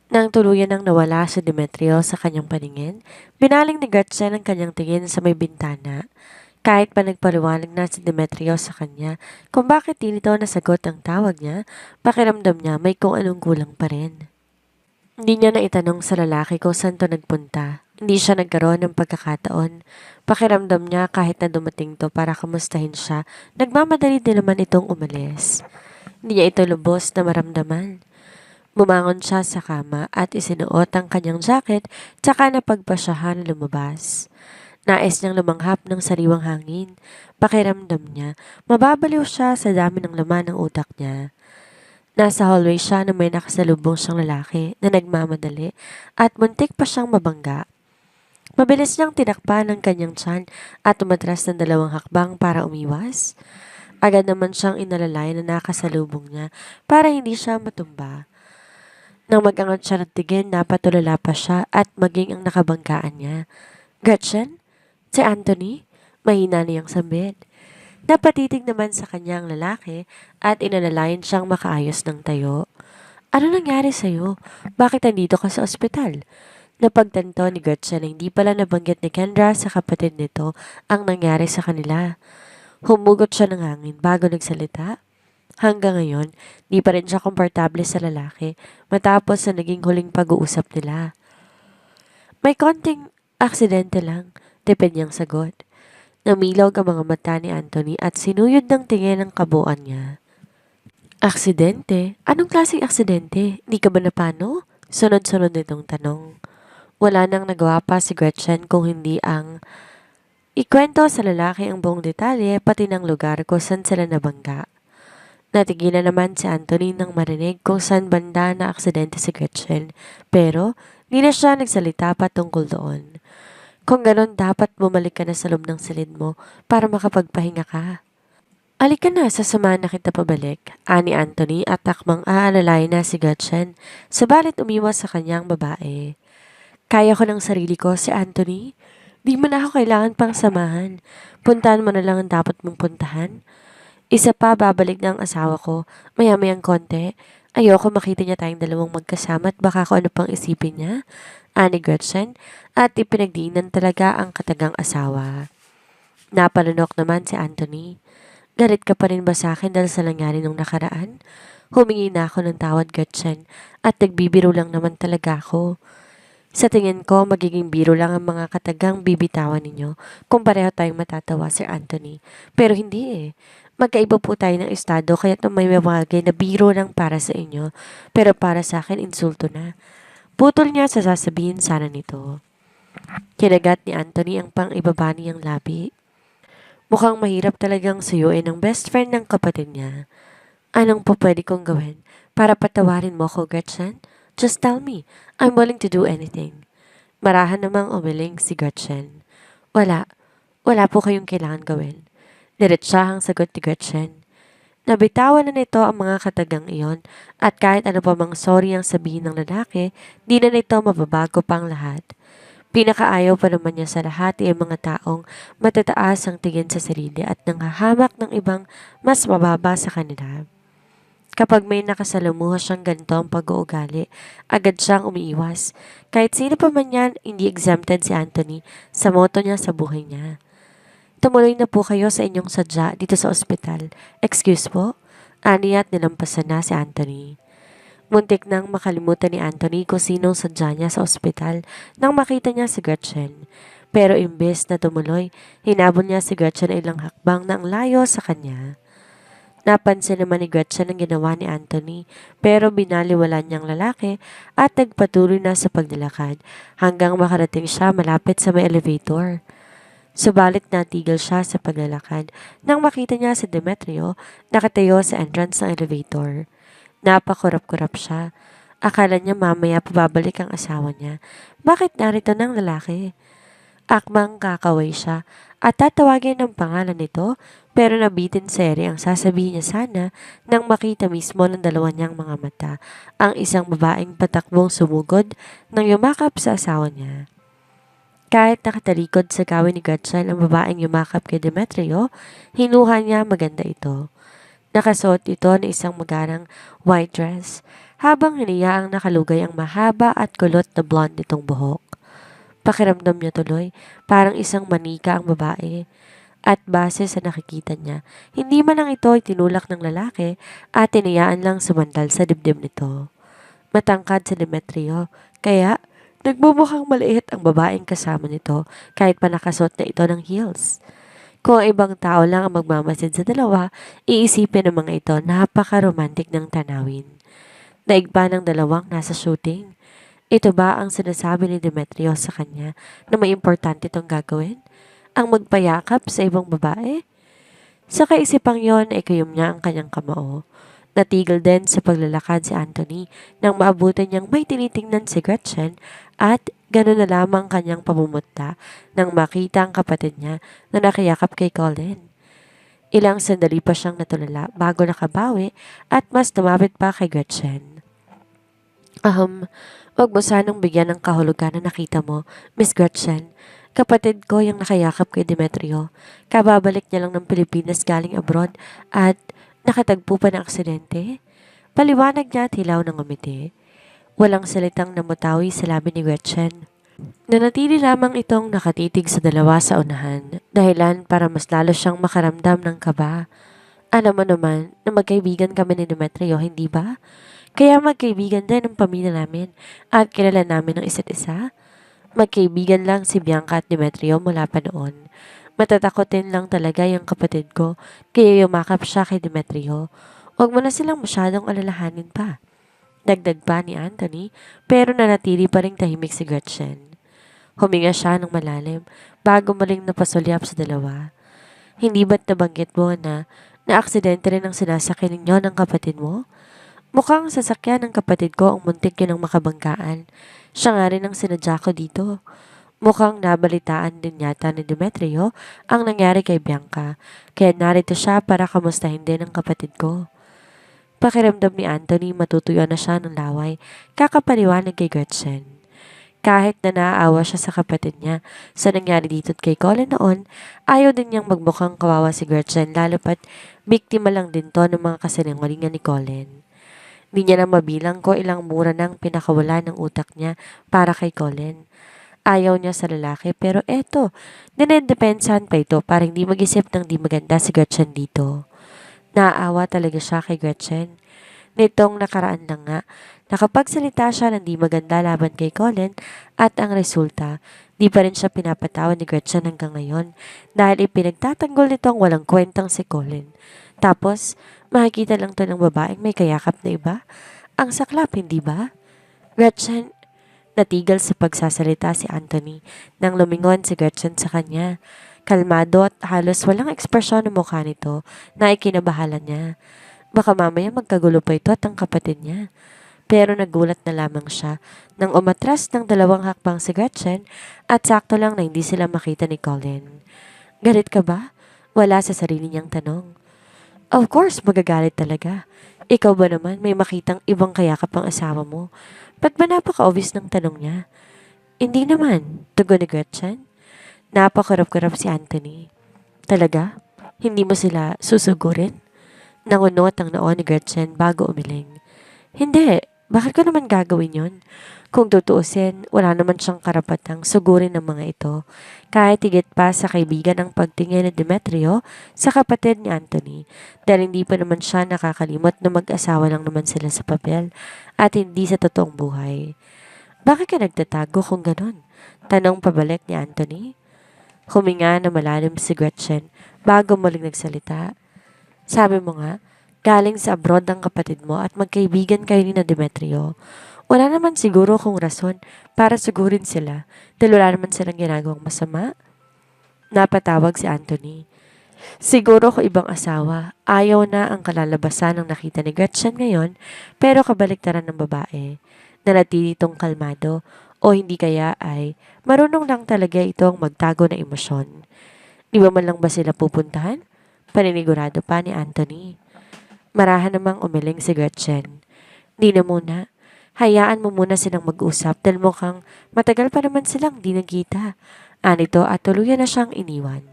Nang tuluyan ng nawala si Demetrio sa kanyang paningin, binaling ni Gretchen ang kanyang tingin sa may bintana. Kahit pa nagpaliwanag na si Demetrio sa kanya kung bakit di nito nasagot ang tawag niya, pakiramdam niya may kung anong kulang pa rin. Hindi niya na itanong sa lalaki kung saan to nagpunta. Hindi siya nagkaroon ng pagkakataon. Pakiramdam niya kahit na dumating to para kamustahin siya, nagmamadali din naman itong umalis. Hindi niya ito lubos na maramdaman. Bumangon siya sa kama at isinuot ang kanyang jacket tsaka napagpasyahan lumabas. Nais niyang lumanghap ng sariwang hangin. Pakiramdam niya, mababaliw siya sa dami ng laman ng utak niya. Nasa hallway siya na may nakasalubong siyang lalaki na nagmamadali at muntik pa siyang mabangga. Mabilis niyang tinakpan ang kanyang tiyan at umatras ng 2 hakbang para umiwas. Agad naman siyang inalalay na nakasalubong niya para hindi siya matumba. Nang mag-angat siya ng tingin, napatulala pa siya at maging ang nakabanggaan niya. Gretchen? Si Anthony? Mahina niyang sambit. Napatitig naman sa kanya ang lalaki at inalalayan siyang makaayos ng tayo. Ano nangyari sa'yo? Bakit nandito ka sa ospital? Napagtanto ni Gretchen na hindi pala nabanggit ni Kendra sa kapatid nito ang nangyari sa kanila. Humugot siya ng hangin bago nagsalita. Hanggang ngayon, di pa rin siya komportable sa lalaki matapos sa naging huling pag-uusap nila. May konting aksidente lang, tipid niyang sagot. Namilog ang mga mata ni Anthony at sinuyod ng tingin ang kabuuan niya. Aksidente? Anong klaseng aksidente? Di ka ba napano? Sunod-sunod nitong tanong. Wala nang nagawa pa si Gretchen kung hindi ang ikwento sa lalaki ang buong detalye pati ng lugar kung saan sila nabangga. Natigilan naman si Anthony nang marinig kung saan banda na aksidente si Gretchen, pero di na siya nagsalita patungkol doon. Kung ganon, dapat bumalik ka na sa loob ng silid mo para makapagpahinga ka. Alika na, sasamahan na kita pabalik, ani Anthony at takmang aalalay na si Gretchen, sabalit umiwas sa kanyang babae. Kaya ko ng sarili ko, si Anthony. Di mo na ako kailangan pang samahan. Puntahan mo na lang ang dapat mong puntahan. Isa pa, babalik na ang asawa ko, maya-mayang konti. Ayoko makita niya tayong dalawang magkasama at baka kung ano pang isipin niya, ani Gretchen, at ipinagdiinan talaga ang katagang asawa. Napalunok naman si Anthony. Galit ka pa rin ba sa akin dahil sa nangyari nung nakaraan? Humingi na ako ng tawad, Gretchen, at nagbibiro lang naman talaga ako. Sa tingin ko, magiging biro lang ang mga katagang bibitawan ninyo kung pareho tayong matatawa, Sir Anthony. Pero hindi eh. Magkaiba po tayo ng estado kaya may mawagay na biro lang para sa inyo. Pero para sa akin, insulto na. Putol niya sa sasabihin sana nito. Kinagat ni Anthony ang pang-ibaba niyang labi. Mukhang mahirap talagang suyuin ng best friend ng kapatid niya. Anong po pwede kong gawin para patawarin mo ko, Gretchen? Just tell me. I'm willing to do anything. Marahan namang umiling si Gretchen. Wala. Wala po kayong kailangan gawin. Diretsahang sagot ni Gretchen. Nabitawan na nito ang mga katagang iyon at kahit ano pa mang sorry ang sabihin ng lalaki, di na nito mababago pang lahat. Pinakaayaw pa naman niya sa lahat ay ang mga taong matataas ang tingin sa sarili at nanghahamak ng ibang mas mababa sa kanila. Kapag may nakasalamuha siyang ganito ang pag-uugali, agad siyang umiiwas. Kahit sino pa man yan, hindi exempted si Anthony sa moto niya sa buhay niya. Tumuloy na po kayo sa inyong sadya dito sa ospital. Excuse po? Ani at nilampasan na si Anthony. Muntik nang makalimutan ni Anthony kung sinong sadya niya sa ospital nang makita niya si Gretchen. Pero imbes na tumuloy, hinabol niya si Gretchen ay ilang hakbang na ang layo sa kanya. Napansin naman ni Gretchen ang ginawa ni Anthony pero binaliwala niyang lalaki at nagpatuloy na sa paglalakad hanggang makarating siya malapit sa may elevator. Subalit natigil siya sa paglalakad nang makita niya si Demetrio nakatayo sa entrance ng elevator. Napakurap-kurap siya. Akala niya mamaya pababalik ang asawa niya. Bakit narito ng lalaki? Akmang kakaway siya at tatawagin ng pangalan nito pero nabitin seri ang sasabihin niya sana nang makita mismo ng dalawa niyang mga mata ang isang babaeng patakbong sumugod nang yumakap sa asawa niya. Kahit nakatalikod sa gawin ni Gretchen ang babaeng yumakap kay Demetrio, hinuha niya maganda ito. Nakasuot ito ng isang magarang white dress. habang hiniyaang nakalugay ang mahaba at kulot na blonde nitong buhok. Pakiramdam niya tuloy, parang isang manika ang babae. At base sa nakikita niya, hindi man lang ito ay tinulak ng lalaki at tinayaan lang sumandal sa dibdib nito. Matangkad si Demetrio, kaya nagmumukhang maliit ang babaeng kasama nito kahit pa nakasuot na ito ng heels. Kung ang ibang tao lang ang magmamasid sa dalawa, iisipin ng mga ito napaka-romantic ng tanawin. Daig pa ng dalawang nasa shooting. Ito ba ang sinasabi ni Demetrio sa kanya na may importante itong gagawin? Ang magpayakap sa ibang babae? Sa kaisipang yon ay kayom niya ang kanyang kamao. Natigil din sa paglalakad si Anthony nang maabutan niyang may tinitingnan si Gretchen at gano'n na lamang kanyang pamumutla nang makita ang kapatid niya na nakiyakap kay Colin. Ilang sandali pa siyang natulala bago nakabawi at mas lumapit pa kay Gretchen. Wag mo sanang bigyan ng kahulugan na nakita mo, Miss Gretchen. Kapatid ko yung nakayakap kay Demetrio. Kababalik niya lang ng Pilipinas galing abroad at nakatagpo pa ng aksidente. Paliwanag niya at hilaw ng umiti. Walang salitang namutawi sa labi ni Gretchen. Nanatili lamang itong nakatitig sa dalawa sa unahan, dahilan para mas lalo siyang makaramdam ng kaba. Alam mo naman na magkaibigan kami ni Demetrio, hindi ba? Kaya magkaibigan din ang pamilya namin at kilala namin ang isa't isa. Magkaibigan lang si Bianca at Demetrio mula pa noon. Matatakotin lang talaga yung kapatid ko, kaya yumakap siya kay Demetrio. Huwag mo na silang masyadong alalahanin pa. Dagdag pa ni Anthony, pero nanatili pa rin tahimik si Gretchen. Huminga siya ng malalim bago muling napasulyap sa dalawa. Hindi ba't nabanggit mo na aksidente rin ang sinasakyan ninyo ng kapatid mo? Mukhang sasakyan ng kapatid ko ang muntik yun ang makabanggaan. Siya nga rin ang sinadya ko dito. Mukhang nabalitaan din yata ni Demetrio ang nangyari kay Bianca, kaya narito siya para kamustahin din ang kapatid ko. Pakiramdam ni Anthony matutuyo na siya ng laway, kakapaliwanag kay Gretchen. Kahit na naaawa siya sa kapatid niya sa nangyari dito kay Colin noon, ayaw din niyang magmukhang kawawa si Gretchen lalo pat biktima lang din to ng mga kasinungalingan ni Colin. Di niya na mabilang ko ilang mura nang pinakawala ng utak niya para kay Colin. Ayaw niya sa lalaki pero eto, dinedepensahan pa ito para hindi mag-isip ng di maganda si Gretchen dito. Naaawa talaga siya kay Gretchen. Nitong nakaraan lang nga, nakapagsalita siya ng di maganda laban kay Colin at ang resulta, di pa rin siya pinapatawad ni Gretchen hanggang ngayon dahil ipinagtatanggol nito ang walang kwentang si Colin. Tapos, makikita lang to ng babaeng may kayakap na iba. Ang saklap, hindi ba? Gretchen, natigil sa pagsasalita si Anthony nang lumingon si Gretchen sa kanya. Kalmado at halos walang ekspresyon ng mukha nito na ikinabahala niya. Baka mamaya magkagulo pa ito at ang kapatid niya. Pero nagulat na lamang siya nang umatras ng dalawang hakbang si Gretchen at sakto lang na hindi sila makita ni Colin. Galit ka ba? Wala sa sarili niyang tanong. Of course, magagalit talaga. Ikaw ba naman may makitang ibang kayakap ang asawa mo? Ba't ba napaka-obvious ng tanong niya? Hindi naman, tugon ni Gretchen. Napakarap-karap si Anthony. Talaga? Hindi mo sila susugurin? Nangunot ang noo ni Gretchen bago umiling. Hindi, bakit ko naman gagawin yon? Kung tutuusin, wala naman siyang karapatang sugurin ng mga ito. Kahit higit pa sa kaibigan ng pagtingin ni Demetrio sa kapatid ni Anthony. Dahil hindi pa naman siya nakakalimot na mag-asawa lang naman sila sa papel at hindi sa totoong buhay. Bakit ka nagtatago kung ganon? Tanong pabalik ni Anthony. Huminga na malalim si Gretchen bago muling nagsalita. Sabi mo nga, galing sa abroad ang kapatid mo at magkaibigan kayo ni na Demetrio. Wala naman siguro kung rason para sugurin sila dahil wala naman silang ginagawang masama. Napatawag si Anthony. Siguro ko ibang asawa, ayaw na ang kalalabasan ng nakita ni Gretchen ngayon pero kabaliktaran ng babae. Nanatili itong kalmado o hindi kaya ay marunong lang talaga itong magtago ng emosyon. Di ba man lang ba sila pupuntahan? Paninigurado pa ni Anthony. Marahan namang umiling si Gretchen. Di na muna. Hayaan mo muna silang mag-usap dahil mukhang matagal pa naman silang di nagkita. Anito at tuluyan na siyang iniwan.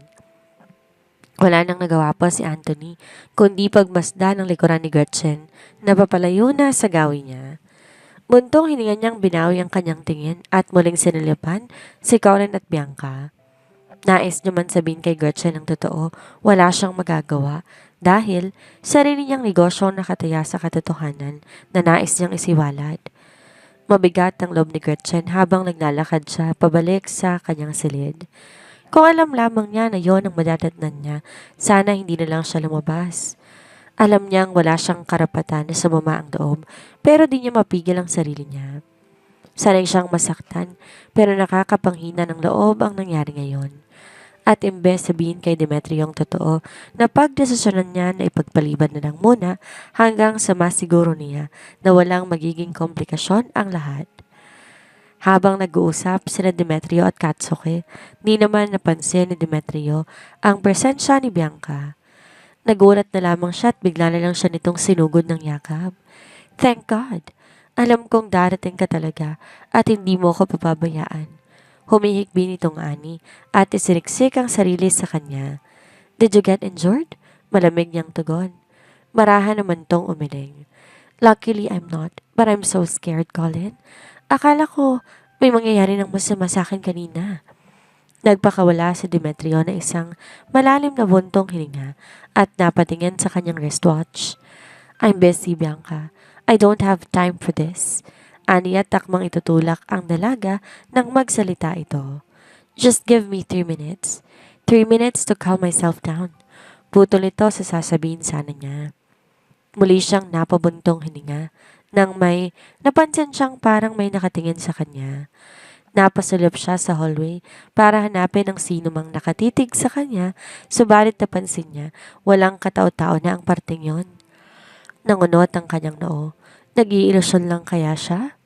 Wala nang nagawa pa si Anthony, kundi pagmasdan ng likuran ni Gretchen na papalayo na sa gawin niya. Buntong hininga niyang binawi ang kanyang tingin at muling sinilipan si Colin at Bianca. Nais niya man sabihin kay Gretchen ang totoo, wala siyang magagawa dahil sarili niyang negosyo ang nakataya sa katotohanan na nais niyang isiwalat. Mabigat ang loob ni Gretchen habang naglalakad siya pabalik sa kanyang silid. Kung alam lamang niya na yon ang madadatnan niya, sana hindi na lang siya lumabas. Alam niyang wala siyang karapatan na sumama ang loob, pero di niya mapigil ang sarili niya. Sanay siyang masaktan, pero nakakapanghina ng loob ang nangyari ngayon. At imbes sabihin kay Demetrio ang totoo, napagdesisyonan niya na ipagpaliban na lang muna hanggang sa masiguro niya na walang magiging komplikasyon ang lahat. Habang nag-uusap sina Demetrio at Katsuki, di naman napansin ni Demetrio ang presensya ni Bianca. Nagulat na lamang siya at bigla na lang siya nitong sinugod ng yakap. Thank God! Alam kong darating ka talaga at hindi mo ko papabayaan. Humihikbi nitong Ani at isiniksik ang sarili sa kanya. Did you get injured? Malamig niyang tugon. Marahan naman tong umiling. Luckily I'm not, but I'm so scared, Colin. Akala ko may mangyayari ng masama sa akin kanina. Nagpakawala si Demetrio na isang malalim na buntong hininga at napatingin sa kanyang wristwatch. I'm busy, Bianca. I don't have time for this. Ani at takmang itutulak ang dalaga nang magsalita ito. Just give me 3 minutes. 3 minutes to calm myself down. Putol ito sa sasabihin sana niya. Muli siyang napabuntong hininga nang may napansin siyang parang may nakatingin sa kanya. Napasulap siya sa hallway para hanapin ang sino mang nakatitig sa kanya, subalit napansin niya walang katao-tao na ang parting yon. Nangunot ang kanyang noo. Nag-iilusyon lang kaya siya?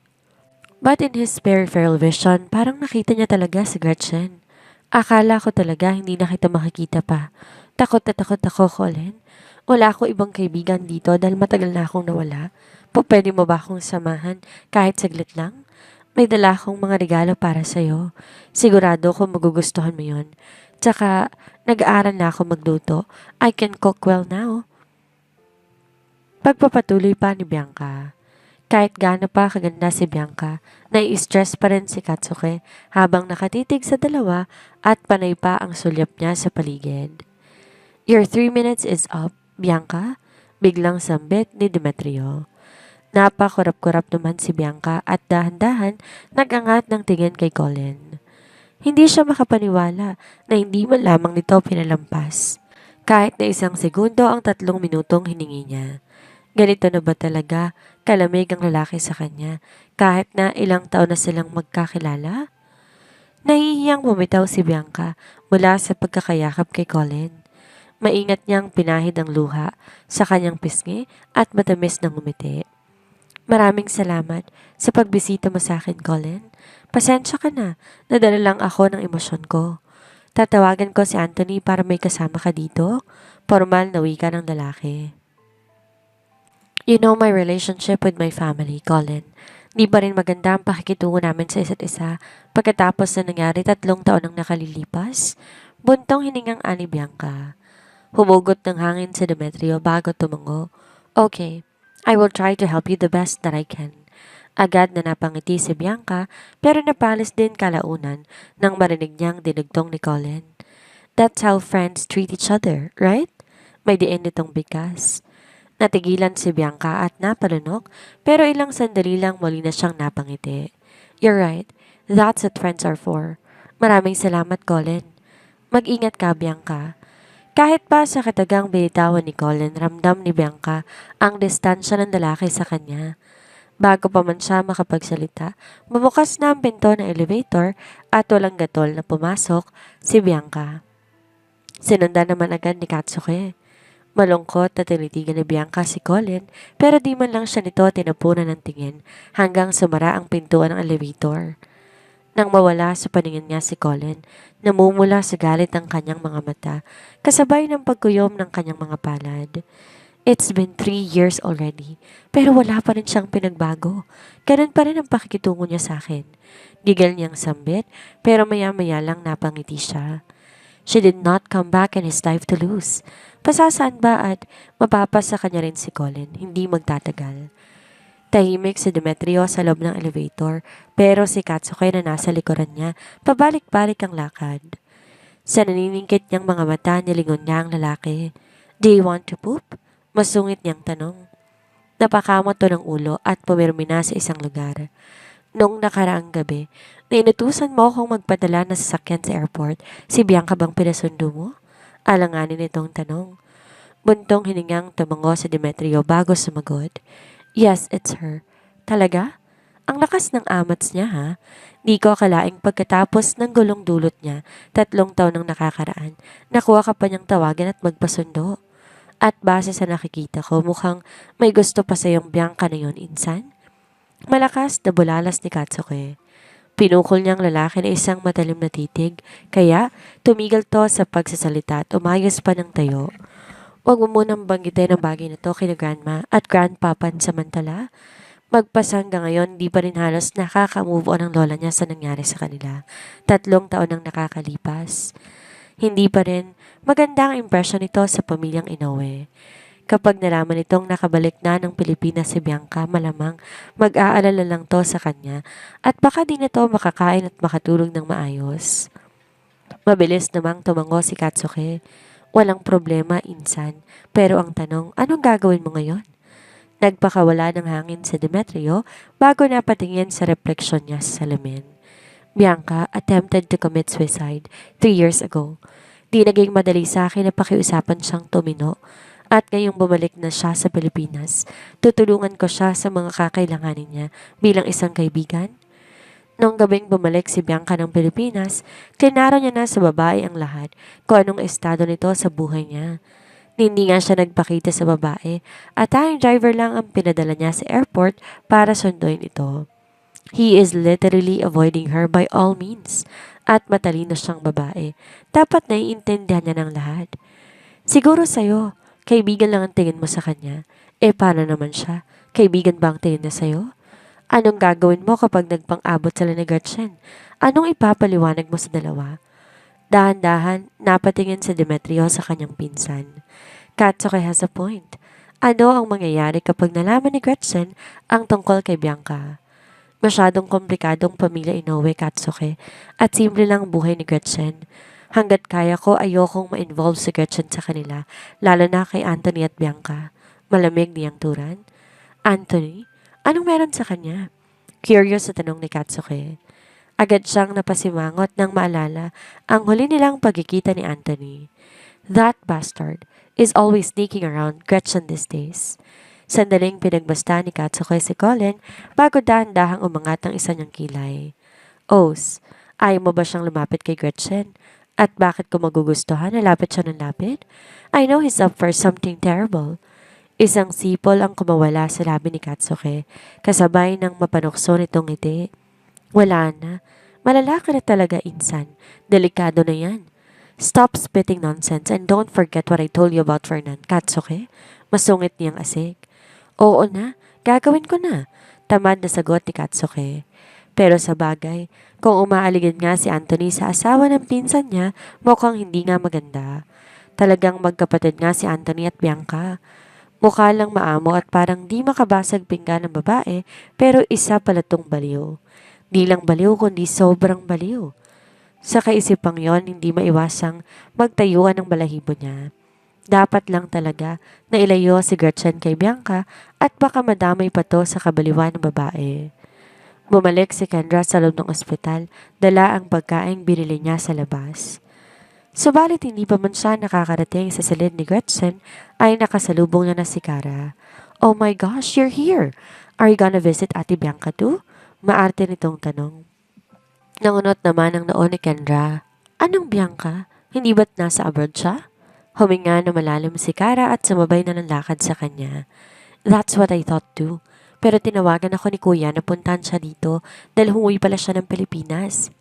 But in his peripheral vision, parang nakita niya talaga si Gretchen. Akala ko talaga hindi na kita makikita pa. Takot na takot ako, Colin. Wala ako ibang kaibigan dito dahil matagal na akong nawala. Pwede mo ba akong samahan kahit saglit lang? May dala akong mga regalo para sa'yo. Sigurado ko magugustuhan mo yun. Tsaka, nag-aaral na ako magluto. I can cook well now. Pagpapatuloy pa ni Bianca. Kahit gaano pa kaganda si Bianca, nai-stress pa rin si Katsuki habang nakatitig sa dalawa at panay pa ang sulyap niya sa paligid. Your 3 minutes is up, Bianca? Biglang sambit ni Demetrio. Napakurap-kurap naman si Bianca at dahan-dahan nag-angat ng tingin kay Colin. Hindi siya makapaniwala na hindi man lamang nito pinalampas. Kahit na isang segundo ang 3 minutong hiningi niya. Ganito na ba talaga kalamig ang lalaki sa kanya kahit na ilang taon na silang magkakilala? Nahihiyang bumitaw si Bianca mula sa pagkakayakap kay Colin. Maingat niyang pinahid ang luha sa kanyang pisngi at matamis na ngumiti. Maraming salamat sa pagbisita mo sa akin, Colin. Pasensya ka na, nadala lang ako ng emosyon ko. Tatawagan ko si Anthony para may kasama ka dito. Formal na wika ng lalaki. You know my relationship with my family, Colin. Di ba rin maganda ang pakikitungo namin sa isa't isa pagkatapos na nangyari 3 taon ang nakalilipas? Buntong hiningang ani Bianca. Humugot ng hangin si Demetrio bago tumungo. Okay, I will try to help you the best that I can. Agad na napangiti si Bianca pero napalis din kalaunan nang marinig niyang dinugtong ni Colin. That's how friends treat each other, right? May diin nitong bigas. Natigilan si Bianca at napalunok pero ilang sandali lang muli na siyang napangiti. You're right, that's what friends are for. Maraming salamat, Colin. Mag-ingat ka, Bianca. Kahit pa sa katagang binitawan ni Colin, ramdam ni Bianca ang distansya ng lalaki sa kanya. Bago pa man siya makapagsalita, bumukas na ang pinto ng elevator at walang gatol na pumasok si Bianca. Sinundan naman agad ni Katsuki. Malungkot na tinitigan ni Bianca si Colin pero di man lang siya nito tinapunan ng tingin hanggang sumara ang pintuan ng elevator. Nang mawala sa paningin niya si Colin, namumula sa galit ang kanyang mga mata kasabay ng pagkuyom ng kanyang mga palad. It's been 3 years already pero wala pa rin siyang pinagbago. Ganun pa rin ang pakikitungo niya sa akin. Gigal niyang sambit pero maya-maya lang napangiti siya. She did not come back in his life to lose. Pasasaan ba at mapapasa kanya rin si Colin, hindi magtatagal. Tahimik si Demetrio sa loob ng elevator, pero si Katsuki na nasa likuran niya, pabalik-balik ang lakad. Sa naniningkit niyang mga mata, nilingon niya ang lalaki. Do you want to poop? Masungit niyang tanong. Napakamot to ng ulo at pumirmi na sa isang lugar. Noong nakaraang gabi, nainutusan mo akong magpadala ng sasakyan sa airport. Si Bianca bang pinasundo mo? Alanganin itong tanong. Buntong hiningang tumango si Demetrio bago sumagot. Yes, it's her. Talaga? Ang lakas ng amats niya ha. Di ko akalaing pagkatapos ng gulong dulot niya, 3 taon nang nakakaraan, nakuha ka pa niyang tawagan at magpasundo. At base sa nakikita ko, mukhang may gusto pa sa iyong Bianca na yun, insan. Malakas na bulalas ni Katsuki. Pinukol niyang lalaki na isang matalim na titig, kaya tumigil to sa pagsasalita at umayos pa ng tayo. Huwag mo munang banggitin ang bagay na to kina grandma at grandpa pansamantala. Magpas hanggang ngayon, di pa rin halos nakaka-move on ang lola niya sa nangyari sa kanila. 3 taon nang nakakalipas. Hindi pa rin maganda ang impression nito sa pamilyang Inoue. Kapag nalaman nitong nakabalik na ng Pilipinas si Bianca, malamang mag-aalala lang to sa kanya at baka di na to makakain at makatulog ng maayos. Mabilis namang tumango si Katsuki. Walang problema, insan. Pero ang tanong, anong gagawin mo ngayon? Nagpakawala ng hangin si Demetrio bago napatingin sa refleksyon niya sa salamin. Bianca attempted to commit suicide 3 years ago. Di naging madali sa akin na pakiusapan siyang tumino. At ngayong bumalik na siya sa Pilipinas, tutulungan ko siya sa mga kakailanganin niya bilang isang kaibigan. Noong gabing bumalik si Bianca ng Pilipinas, klinaro niya na sa babae ang lahat kung anong estado nito sa buhay niya. Hindi nga siya nagpakita sa babae at tayong driver lang ang pinadala niya sa airport para sunduin ito. He is literally avoiding her by all means at matalino siyang babae. Dapat naiintindihan niya ng lahat. Siguro sa'yo, kaibigan lang ang tingin mo sa kanya. Paano naman siya? Kaibigan ba ang tingin niya sa'yo? Anong gagawin mo kapag nagpang-abot sila ni Gretchen? Anong ipapaliwanag mo sa dalawa? Dahan-dahan, napatingin si Demetrio sa kanyang pinsan. Katsuki has a point. Ano ang mangyayari kapag nalaman ni Gretchen ang tungkol kay Bianca? Masyadong komplikadong pamilya Inoue, Katsuki, at simple lang buhay ni Gretchen. Hanggat kaya ko, ayokong ma-involve si Gretchen sa kanila, lalo na kay Anthony at Bianca. Malamig niyang turan. Anthony? Anong meron sa kanya? Curious sa tanong ni Katsuki. Agad siyang napasimangot nang maalala ang huli nilang pagkikita ni Anthony. That bastard is always sneaking around Gretchen these days. Sandaling pinagbasta ni Katsuki si Colin bago dahan-dahang umangat ang isa niyang kilay. Os, ayaw mo ba siyang lumapit kay Gretchen? At bakit ko magugustuhan na lapit siya ng lapit? I know he's up for something terrible. Isang sipol ang kumawala sa labi ni Katsuki, kasabay ng mapanukso nitong ngiti. Wala na. Malalaki na talaga, insan. Delikado na yan. Stop spitting nonsense and don't forget what I told you about Fernan, Katsuki. Masungit niyang asik. Oo na, gagawin ko na. Tamad na sagot ni Katsuki. Pero sa bagay, kung umaaligid nga si Anthony sa asawa ng pinsan niya, mukhang hindi nga maganda. Talagang magkapatid nga si Anthony at Bianca. Mukha lang maamo at parang di makabasag pinggan ng babae, pero isa pala tong baliw. Di lang baliw kundi sobrang baliw. Sa kaisipang yon, hindi maiwasang magtayuan ng balahibo niya. Dapat lang talaga na ilayo si Gretchen kay Bianca at baka madamay pa to sa kabaliwan ng babae. Bumalik si Kendra sa loob ng ospital, dala ang pagkaing binili niya sa labas. Subalit hindi pa man siya nakakarating sa silid ni Gretchen ay nakasalubong na si Kara. Oh my gosh, you're here! Are you gonna visit Ate Bianca too? Maarte nitong tanong. Nangunot naman ang noon ni Kendra. Anong Bianca? Hindi ba't nasa abroad siya? Huminga na malalim si Kara at sumabay na ng lakad sa kanya. That's what I thought too. Pero tinawagan ako ni Kuya na puntahan siya dito dahil humuwi pala siya ng Pilipinas.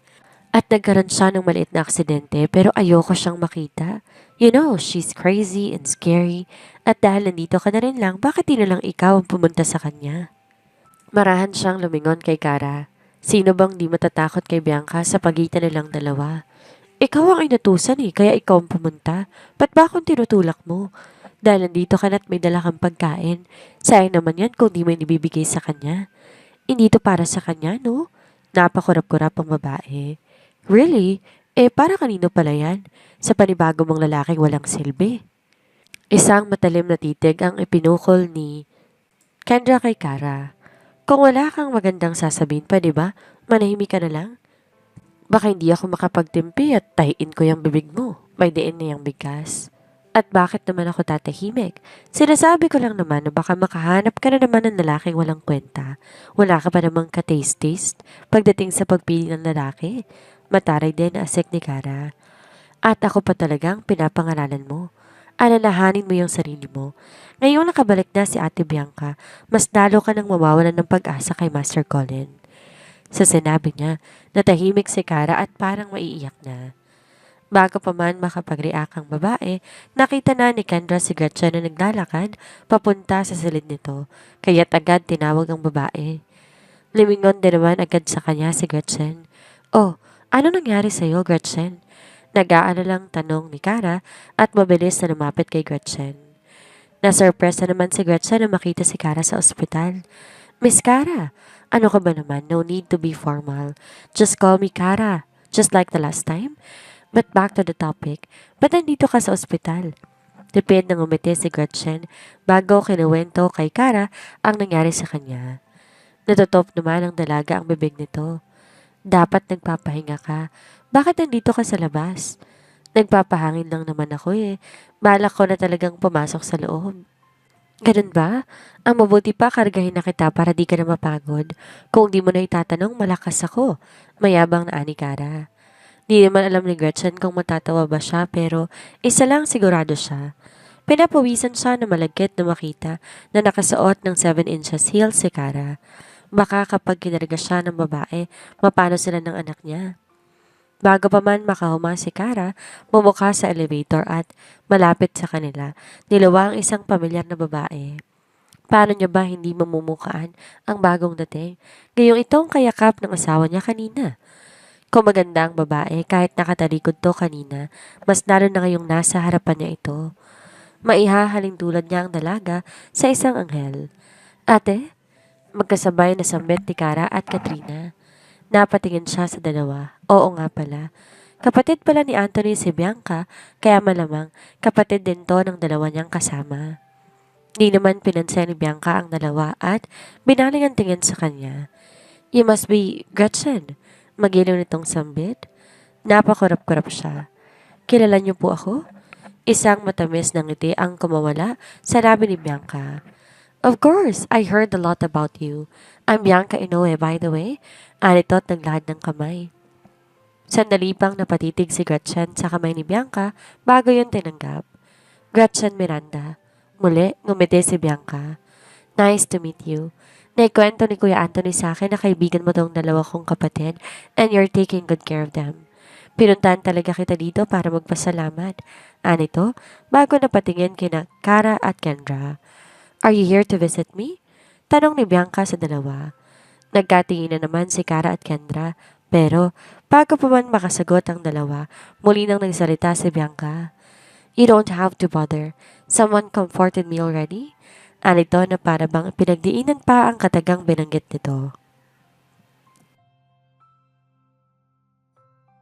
At nagkaroon siya ng maliit na aksidente pero ayoko siyang makita. You know, she's crazy and scary. At dahil nandito ka na rin lang, bakit di na lang ikaw ang pumunta sa kanya? Marahan siyang lumingon kay Kara. Sino bang di matatakot kay Bianca sa pagitan nilang dalawa? Ikaw ang inutusan kaya ikaw ang pumunta. Ba't ba akong tinutulak mo? Dahil nandito ka na't may dala kang pagkain. Sayang naman yan kung di mo inibibigay sa kanya. Hindi to para sa kanya, no? Napakurap-kurap ang babae. Really? Para kanino pala yan? Sa panibago mong lalaking walang silbi. Isang matalim na titig ang ipinukol ni Kendra kay Kara. Kung wala kang magandang sasabihin pa, di ba? Manahimik ka na lang. Baka hindi ako makapagtimpi at tahiin ko yung bibig mo. May diin na yung bigkas. At bakit naman ako tatahimik? Sinasabi ko lang naman na baka makahanap ka na naman ng lalaking walang kwenta. Wala ka pa namang ka-taste-taste pagdating sa pagpili ng lalaki. Mataray din na asik ni Kara. At ako pa talagang pinapangalanan mo. Alalahanin mo yung sarili mo. Ngayong nakabalik na si Ate Bianca, mas lalo ka nang mawawalan ng pag-asa kay Master Colin. Sa sinabi niya, natahimik si Kara at parang maiiyak na. Bago pa man makapag-react ang babae, nakita na ni Kendra si Gretchen na naglalakad papunta sa silid nito, kaya't agad tinawag ang babae. Limingon din naman agad sa kanya si Gretchen. Oh, ano nangyari sa'yo, Gretchen? Nag-aalalang tanong ni Kara at mabilis na lumapit kay Gretchen. Nasurpresa naman si Gretchen na makita si Kara sa ospital. Miss Kara, ano ka ba naman? No need to be formal. Just call me Kara, just like the last time. But back to the topic, ba't nandito ka sa ospital? Tipid nang umiti si Gretchen bago kinuwento kay Kara ang nangyari sa kanya. Natutop naman ang dalaga ang bibig nito. Dapat nagpapahinga ka. Bakit nandito ka sa labas? Nagpapahangin lang naman ako Balak ko na talagang pumasok sa loob. Ganun ba? Ang mabuti pa kargahin na kita para di ka na mapagod. Kung di mo na itatanong, malakas ako. Mayabang na ani Kara. Di naman alam ni Gretchen kung matatawa ba siya pero isa lang sigurado siya. Pinapawisan siya na malagkit na makita na nakasuot ng 7 inches heels si Kara. Baka kapag kinarga siya ng babae, mapano sila ng anak niya. Bago pa man makahuma si Kara, bumuka sa elevator at malapit sa kanila, niluwa ang isang pamilyar na babae. Paano niya ba hindi mamumukaan ang bagong dating? Gayong itong kayakap ng asawa niya kanina. Kung maganda ang babae, kahit nakatalikod to kanina, mas lalo na ngayong nasa harapan niya ito. Maihahaling tulad niya ang dalaga sa isang anghel. Ate, magkasabay na sambit ni Kara at Katrina. Napatingin siya sa dalawa. Oo nga pala. Kapatid pala ni Anthony si Bianca, kaya malamang kapatid din to ng dalawa niyang kasama. Di naman pinansin ni Bianca ang dalawa at binaling ang tingin sa kanya. You must be Gretchen. Magiliw nitong sambit. Napakurap-kurap siya. Kilala niyo po ako? Isang matamis na ngiti ang kumawala sa labi ni Bianca. Of course, I heard a lot about you. I'm Bianca Inoue, by the way. Anito't naglahad ng kamay. Sandali pang napatitig si Gretchen sa kamay ni Bianca bago yun tinanggap. Gretchen Miranda. Muli, ngumiti si Bianca. Nice to meet you. Naikwento ni Kuya Anthony sa akin na kaibigan mo tong dalawa kong kapatid and you're taking good care of them. Pinuntahan talaga kita dito para magpasalamat. Anito, bago napatingin kina Kara at Kendra. Are you here to visit me? Tanong ni Bianca sa dalawa. Nagkatingin na naman si Kara at Kendra, pero bago pa man makasagot ang dalawa, muli nang nagsalita si Bianca. You don't have to bother. Someone comforted me already. Anito na para bang pinagdiinan pa ang katagang binanggit nito.